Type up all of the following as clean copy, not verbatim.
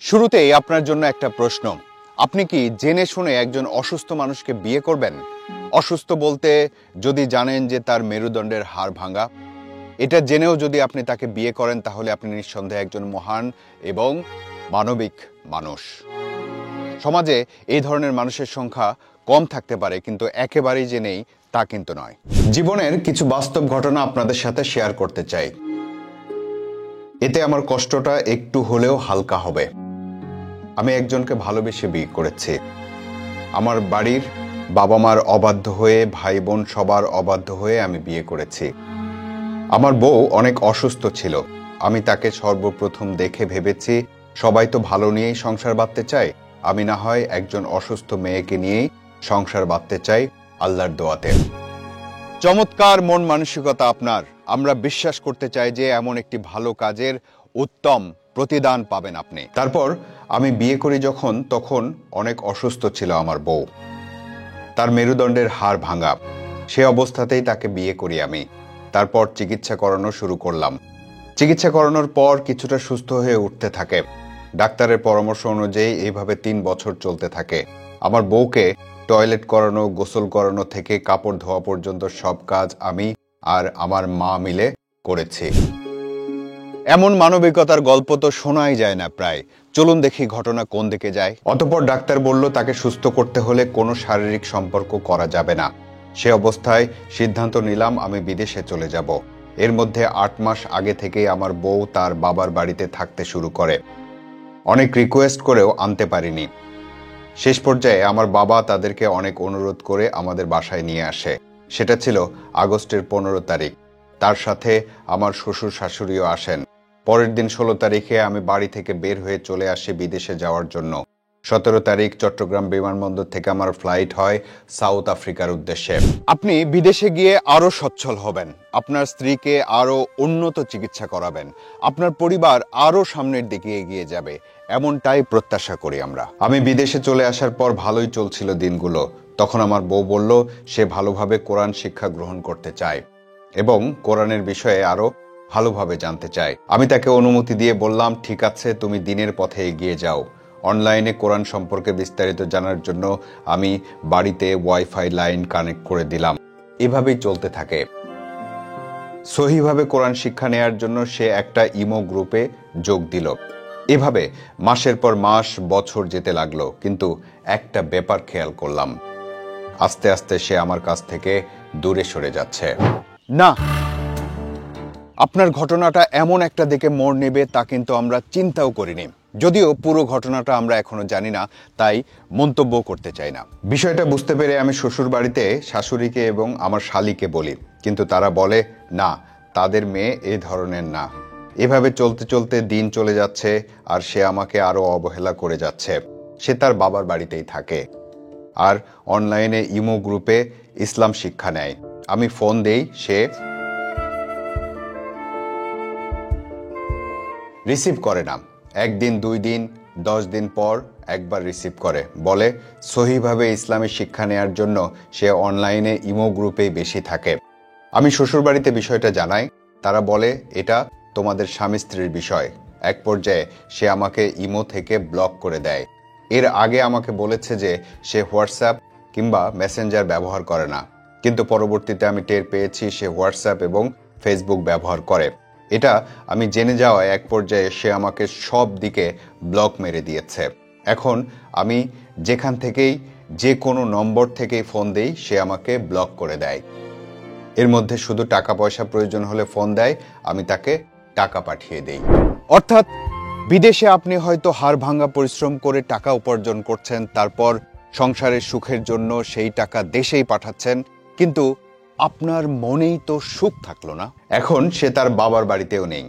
শুরুতেই আপনার জন্য একটা প্রশ্ন। আপনি কি জেনে শুনে একজন অসুস্থ মানুষকে বিয়ে করবেন? অসুস্থ বলতে যদি জানেন যে তার মেরুদণ্ডের হাড় ভাঙা, এটা জেনেও যদি আপনি তাকে বিয়ে করেন তাহলে আপনি নিঃসন্দেহে একজন মহান এবং মানবিক মানুষ। সমাজে এই ধরনের মানুষের সংখ্যা কম থাকতে পারে, কিন্তু একেবারেই যে নেই তা কিন্তু নয়। জীবনের কিছু বাস্তব ঘটনা আপনাদের সাথে শেয়ার করতে চাই, এতে আমার কষ্টটা একটু হলেও হালকা হবে। আমি একজনকে ভালোবেসে বিয়ে করেছি। আমার বাড়ির বাবা মার অবাধ্য হয়ে, ভাই বোন সবার অবাধ্য হয়ে আমি বিয়ে করেছি। আমার বউ অনেক অসুস্থ ছিল। আমি তাকে সর্বপ্রথম দেখে ভেবেছি সবাই তো ভালো নিয়েই সংসার বাঁধতে চায়, আমি না হয় একজন অসুস্থ মেয়েকে নিয়েই সংসার বাঁধতে চাই আল্লাহর দোয়াতে। চমৎকার মন মানসিকতা আপনার। আমরা বিশ্বাস করতে চাই যে এমন একটি ভালো কাজের উত্তম প্রতিদান পাবেন আপনি। তারপর আমি বিয়ে করি যখন, তখন অনেক অসুস্থ ছিল আমার বউ। তার মেরুদণ্ডের হাড় ভাঙা। সে অবস্থাতেই তাকে বিয়ে করি আমি। তারপর চিকিৎসা করানো শুরু করলাম। চিকিৎসা করানোর পর কিছুটা সুস্থ হয়ে উঠতে থাকে। ডাক্তারের পরামর্শ অনুযায়ী এইভাবে 3 বছর চলতে থাকে। আমার বউকে টয়লেট করানো, গোসল করানো থেকে কাপড় ধোয়া পর্যন্ত সব কাজ আমি আর আমার মা মিলে করেছি। এমন মানবিকতার গল্প তো শোনাই যায় না প্রায়। চলুন দেখি ঘটনা কোন দিকে যায়। অতঃপর ডাক্তার বলল তাকে সুস্থ করতে হলে কোনো শারীরিক সম্পর্ক করা যাবে না। সে অবস্থায় সিদ্ধান্ত নিলাম আমি বিদেশে চলে যাব। এর মধ্যে 8 মাস আগে থেকেই আমার বউ তার বাবার বাড়িতে থাকতে শুরু করে। অনেক রিকোয়েস্ট করেও আনতে পারিনি। শেষ পর্যায়ে আমার বাবা তাদেরকে অনেক অনুরোধ করে আমাদের বাসায় নিয়ে আসে। সেটা ছিল আগস্টের 15 তারিখ। তার সাথে আমার শ্বশুর শাশুড়িও আসেন। পরের দিন 16 তারিখে আমি বাড়ি থেকে বের হয়ে চলে আসি বিদেশে যাওয়ার জন্য। 17 তারিখ চট্টগ্রাম বিমানবন্দর থেকে আমার ফ্লাইট হয় সাউথ আফ্রিকার উদ্দেশ্যে। আপনি বিদেশে গিয়ে আরো সচ্ছল হবেন, আপনার স্ত্রীকে আরো উন্নত চিকিৎসা করাবেন, আপনার পরিবার আরো সামনের দিকে এগিয়ে যাবে, এমনটাই প্রত্যাশা করি আমরা। আমি বিদেশে চলে আসার পর ভালোই চলছিল দিনগুলো। তখন আমার বউ বলল সে ভালোভাবে কোরআন শিক্ষা গ্রহণ করতে চায় এবং কোরআনের বিষয়ে আরো ভালোভাবে জানতে চায়। আমি তাকে অনুমতি দিয়ে বললাম, ঠিক আছে, তুমি দিনের পথে এগিয়ে যাও। অনলাইনে কোরআন সম্পর্কে বিস্তারিত জানার জন্য আমি বাড়িতে ওয়াইফাই লাইন কানেক্ট করে দিলাম। এভাবেই চলতে থাকে। সহিভাবে কোরআন শিক্ষা নেয়ার জন্য সে একটা ইমো গ্রুপে যোগ দিল। এভাবে মাসের পর মাস, বছর যেতে লাগলো। কিন্তু একটা ব্যাপার খেয়াল করলাম, আস্তে আস্তে সে আমার কাছ থেকে দূরে সরে যাচ্ছে। না, আপনার ঘটনাটা এমন একটা দিকে মোড় নেবে তা কিন্তু আমরা চিন্তাও করিনি। যদিও পুরো ঘটনাটা আমরা এখনো জানি না, তাই মন্তব্য করতে চাই না। বিষয়টা বুঝতে পেরে আমি শ্বশুর বাড়িতে শাশুড়িকে এবং আমার শালিকে বলি, কিন্তু তারা বলে না, তাদের মেয়ে এ ধরনের না। এভাবে চলতে চলতে দিন চলে যাচ্ছে আর সে আমাকে আরো অবহেলা করে যাচ্ছে। সে তার বাবার বাড়িতেই থাকে আর অনলাইনে ইমো গ্রুপে ইসলাম শিক্ষা নেয়। আমি ফোন দেই, সে রিসিভ করে না। 1 দিন, 2 দিন, 10 দিন পর একবার রিসিভ করে, বলে সহিভাবে ইসলামী শিক্ষা নেয়ার জন্য সে অনলাইনে ইমো গ্রুপেই বেশি থাকে। আমি শ্বশুরবাড়িতে বিষয়টা জানাই। তারা বলে এটা তোমাদের স্বামী স্ত্রীর বিষয়। এক পর্যায়ে সে আমাকে ইমো থেকে ব্লক করে দেয়। এর আগে আমাকে বলেছে যে সে হোয়াটসঅ্যাপ কিংবা মেসেঞ্জার ব্যবহার করে না, কিন্তু পরবর্তীতে আমি টের পেয়েছি সে হোয়াটসঅ্যাপ এবং ফেসবুক ব্যবহার করে। এটা আমি জেনে যাওয়ায় এক পর্যায়ে সে আমাকে সব দিকে ব্লক মেরে দিয়েছে। এখন আমি যেখান থেকেই, যে কোনো নম্বর থেকেই ফোন দেই, সে আমাকে ব্লক করে দেয়। এর মধ্যে শুধু টাকা পয়সা প্রয়োজন হলে ফোন দেয়, আমি তাকে টাকা পাঠিয়ে দেই। অর্থাৎ বিদেশে আপনি হয়তো হাড় ভাঙা পরিশ্রম করে টাকা উপার্জন করছেন, তারপর সংসারের সুখের জন্য সেই টাকা দেশেই পাঠাচ্ছেন, কিন্তু আপনার মনেই তো সুখ থাকলো না। এখন সে তার বাবার বাড়িতেও নেই।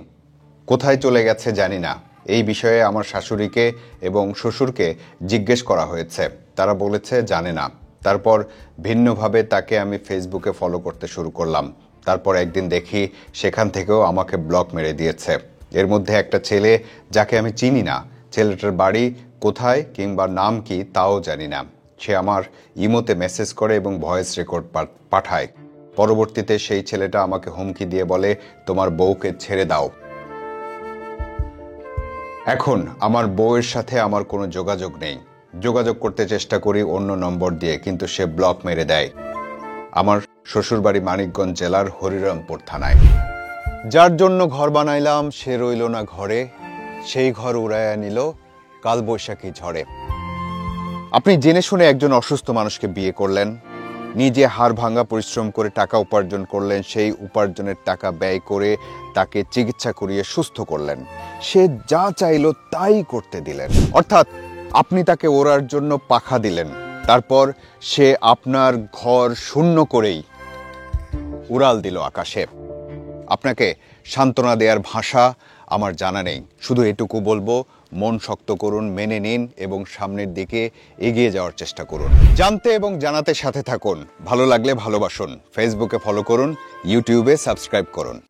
কোথায় চলে গেছে জানি না। এই বিষয়ে আমার শাশুড়িকে এবং শ্বশুরকে জিজ্ঞেস করা হয়েছে, তারা বলেছে জানে না। তারপর ভিন্নভাবে তাকে আমি ফেসবুকে ফলো করতে শুরু করলাম। তারপর একদিন দেখি সেখান থেকেও আমাকে ব্লক মেরে দিয়েছে। এর মধ্যে একটা ছেলে যাকে আমি চিনি না, ছেলেটার বাড়ি কোথায় কিংবা নাম কি তাও জানি না, সে আমার ইমোতে মেসেজ করে এবং ভয়েস রেকর্ড পাঠায়। পরবর্তীতে সেই ছেলেটা আমাকে হুমকি দিয়ে বলে তোমার বউকে ছেড়ে দাও। এখন আমার বউয়ের সাথে আমার কোনো যোগাযোগ নেই, যোগাযোগ করতে চেষ্টা করি অন্য নম্বর দিয়ে, কিন্তু সে ব্লক মেরে দেয়। আমার শ্বশুরবাড়ি মানিকগঞ্জ জেলার হরিরামপুর থানায়। যার জন্য ঘর বানাইলাম সে রইল না ঘরে, সেই ঘর উড়াইয়া নিল কালবৈশাখী ঝড়ে। আপনি জেনে শুনে একজন অসুস্থ মানুষকে বিয়ে করলেন, নিজে হাড় ভাঙা পরিশ্রম করে টাকা উপার্জন করলেন, সেই উপার্জনের টাকা ব্যয় করে তাকে চিকিৎসা করিয়ে সুস্থ করলেন, সে যা চাইল তাই করতে দিলেন। অর্থাৎ আপনি তাকে ওড়ার জন্য পাখা দিলেন, তারপর সে আপনার ঘর শূন্য করেই উড়াল দিল আকাশে। আপনাকে সান্ত্বনা দেওয়ার ভাষা আমার জানা নেই, শুধু এটুকু বলবো, মন শক্ত করুন, মেনে নিন এবং সামনের দিকে এগিয়ে যাওয়ার চেষ্টা করুন। জানতে এবং জানাতে সাথে থাকুন, ভালো লাগলে ভালোবাসুন, ফেসবুকে ফলো করুন, ইউটিউবে সাবস্ক্রাইব করুন।